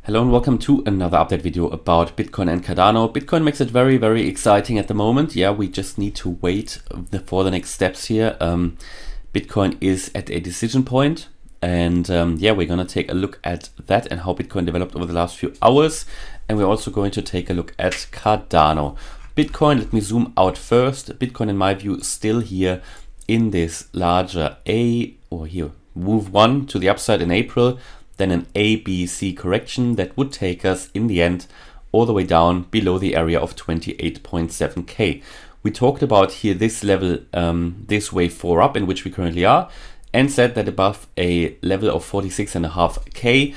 Hello and welcome to another update video about Bitcoin and Cardano. Bitcoin makes it very, very exciting at the moment. Yeah, we just need to wait for the next steps here. Bitcoin is at a decision point, and yeah, we're going to take a look at that and how Bitcoin developed over the last few hours. And we're also going to take a look at Cardano. Bitcoin, let me zoom out first. Bitcoin, in my view, still here in this larger move one to the upside in April. Then an ABC correction that would take us in the end all the way down below the area of 28.7k. We talked about here this level, this wave 4 up in which we currently are, and said that above a level of 46.5k,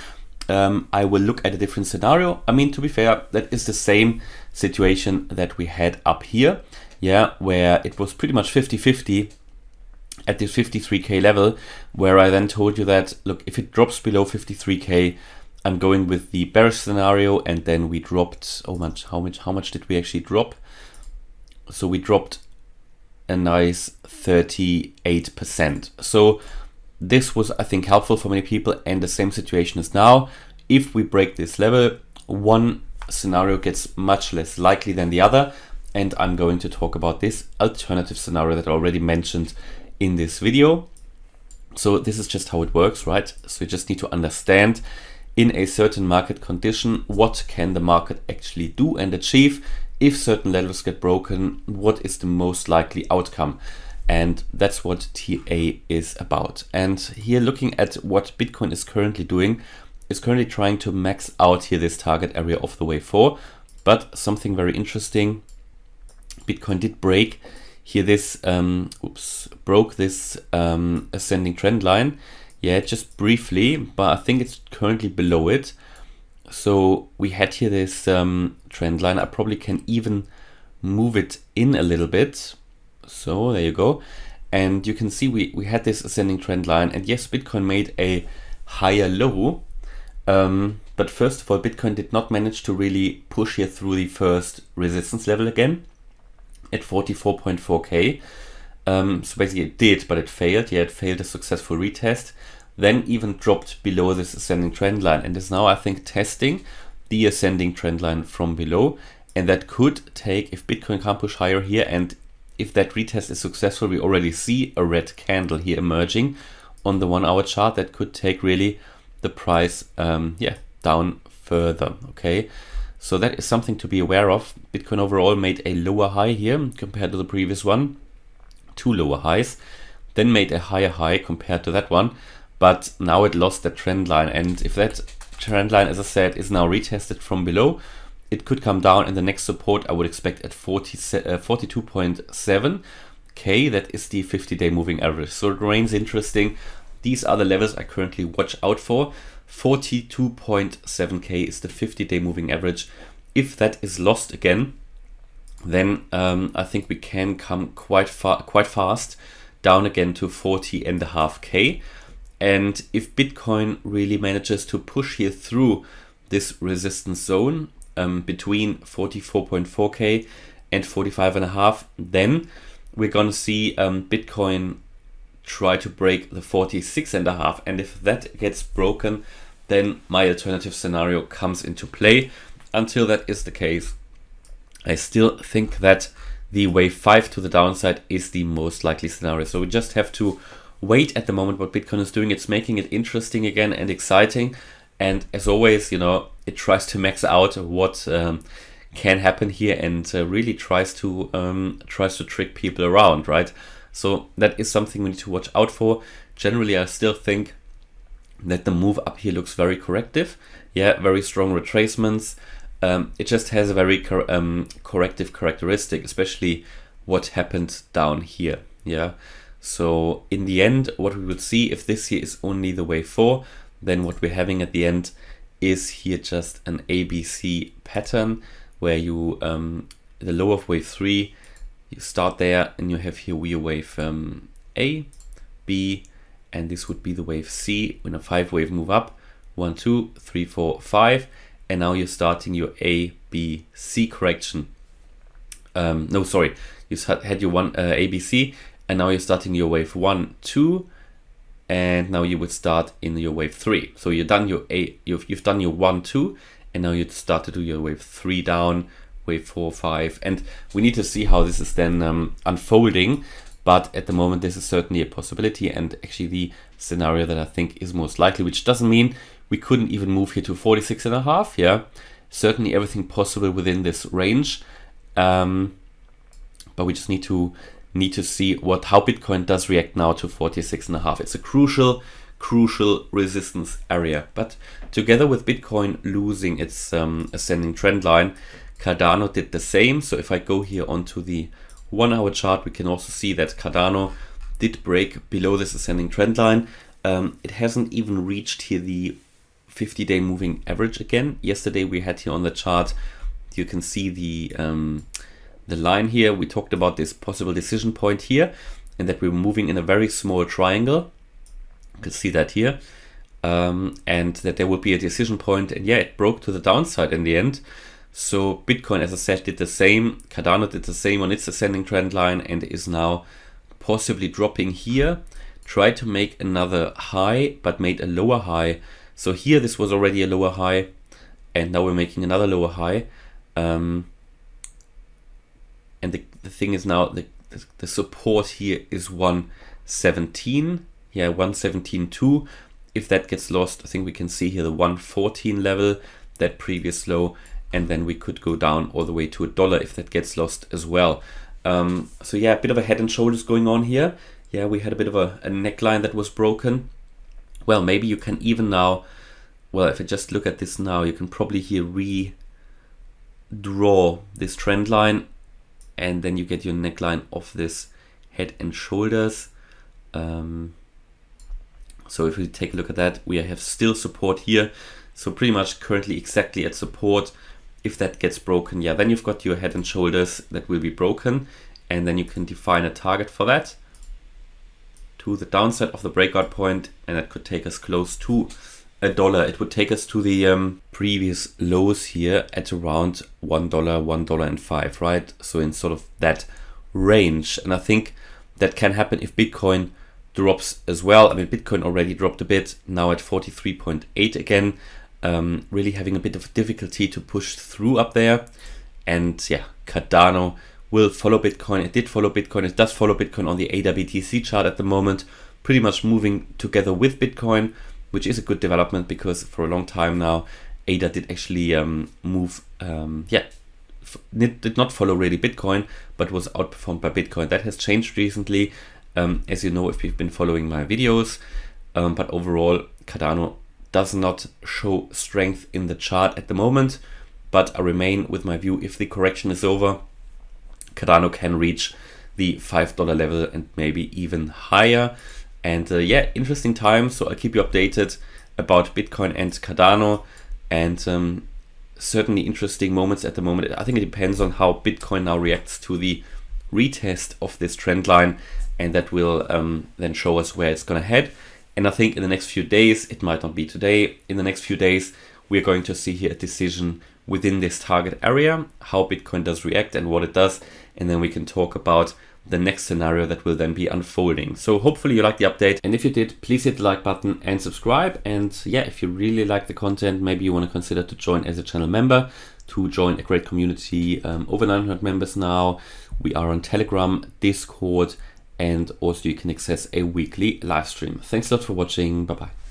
I will look at a different scenario. I mean, to be fair, that is the same situation that we had up here, yeah, where it was pretty much 50-50 at this 53k level, where I then told you that, look, if it drops below 53k, I'm going with the bearish scenario. And then we dropped, how much did we actually drop? So we dropped a nice 38%. So this was, I think, helpful for many people, and the same situation is now. If we break this level, one scenario gets much less likely than the other, and I'm going to talk about this alternative scenario that I already mentioned in this video. So this is just how it works, right? So you just need to understand, in a certain market condition, what can the market actually do and achieve. If certain levels get broken, what is the most likely outcome? And that's what TA is about. And here, looking at what Bitcoin is currently doing, is currently trying to max out here this target area of the wave 4. But something very interesting, Bitcoin did break here this broke this ascending trend line, yeah, just briefly, but I think it's currently below it. So we had here this trend line. I probably can even move it in a little bit. So there you go, and you can see we had this ascending trend line, and yes, Bitcoin made a higher low, but first of all, Bitcoin did not manage to really push here through the first resistance level again at 44.4k. So basically it did, but it failed. Yeah, it failed a successful retest, then even dropped below this ascending trend line, and is now, I think, testing the ascending trend line from below. And that could take, if Bitcoin can't push higher here, and if that retest is successful, we already see a red candle here emerging on the 1 hour chart. That could take really the price down further. Okay, so that is something to be aware of. Bitcoin overall made a lower high here compared to the previous one, 2 lower highs, then made a higher high compared to that one, but now it lost that trend line. And if that trend line, as I said, is now retested from below, it could come down, and the next support I would expect at 42.7k. That is the 50-day moving average. So it remains interesting. These are the levels I currently watch out for. 42.7k is the 50-day moving average. If that is lost again, then I think we can come quite fast down again to 40.5k. And if Bitcoin really manages to push here through this resistance zone between 44.4k and 45.5, then we're gonna see Bitcoin try to break the 46.5, and if that gets broken, then my alternative scenario comes into play. Until that is the case, I still think that the wave 5 to the downside is the most likely scenario. So we just have to wait at the moment what Bitcoin is doing. It's making it interesting again and exciting, and as always, you know, it tries to max out what can happen here, and really tries to trick people around, right? So that is something we need to watch out for. Generally, I still think that the move up here looks very corrective. Yeah, very strong retracements. It just has a very corrective characteristic, especially what happened down here. Yeah. So in the end, what we would see, if this here is only the wave 4, then what we're having at the end is here just an ABC pattern, where you the low of wave 3, you start there, and you have here your wave A, B, and this would be the wave C in a 5-wave move up, 1, 2, 3, 4, 5, and now you're starting your A, B, C correction. No, sorry, you had your one ABC, and now you're starting your wave 1, 2, and now you would start in your wave 3. So you've done your you've done your 1, 2, and now you start to do your wave 3 down, wave 4, 5, and we need to see how this is then unfolding. But at the moment, this is certainly a possibility, and actually the scenario that I think is most likely, which doesn't mean we couldn't even move here to 46.5. Yeah, certainly everything possible within this range, but we just need to see how Bitcoin does react now to 46.5. It's a crucial resistance area. But together with Bitcoin losing its ascending trend line, Cardano did the same. So if I go here onto the 1 hour chart, we can also see that Cardano did break below this ascending trend line. It hasn't even reached here the 50-day moving average again. Yesterday we had here on the chart, you can see the line here. We talked about this possible decision point here, and that we're moving in a very small triangle. You can see that here, and that there would be a decision point, and yeah, it broke to the downside in the end. So Bitcoin, as I said, did the same. Cardano did the same on its ascending trend line and is now possibly dropping here. Tried to make another high, but made a lower high. So here this was already a lower high, and now we're making another lower high. And the thing is now the support here is 117. Yeah, 117.2. If that gets lost, I think we can see here the 114 level, that previous low. And then we could go down all the way to $1 if that gets lost as well. So yeah, a bit of a head and shoulders going on here. Yeah, we had a bit of a neckline that was broken. Well, maybe you can even now, well, if I just look at this now, you can probably here redraw this trend line, and then you get your neckline of this head and shoulders. So if we take a look at that, we have still support here. So pretty much currently exactly at support. If that gets broken, yeah, then you've got your head and shoulders that will be broken, and then you can define a target for that to the downside of the breakout point, and that could take us close to $1. It would take us to the previous lows here at around $1, $1.05, right? So in sort of that range, and I think that can happen if Bitcoin drops as well. I mean, Bitcoin already dropped a bit, now at 43.8 again. Really having a bit of difficulty to push through up there. And yeah, Cardano will follow Bitcoin. It did follow Bitcoin. It does follow Bitcoin on the ADA BTC chart at the moment, pretty much moving together with Bitcoin, which is a good development because for a long time now, ADA did actually did not follow really Bitcoin, but was outperformed by Bitcoin. That has changed recently, as you know if you've been following my videos. But overall, Cardano does not show strength in the chart at the moment, but I remain with my view. If the correction is over, Cardano can reach the $5 level and maybe even higher. And yeah, interesting time. So I'll keep you updated about Bitcoin and Cardano, and certainly interesting moments at the moment. I think it depends on how Bitcoin now reacts to the retest of this trend line, and that will then show us where it's going to head. And I think in the next few days, it might not be today, in the next few days, we're going to see here a decision within this target area, how Bitcoin does react and what it does. And then we can talk about the next scenario that will then be unfolding. So hopefully you liked the update. And if you did, please hit the like button and subscribe. And yeah, if you really like the content, maybe you want to consider to join as a channel member, to join a great community, over 900 members now. We are on Telegram, Discord, and also you can access a weekly live stream. Thanks a lot for watching. Bye bye.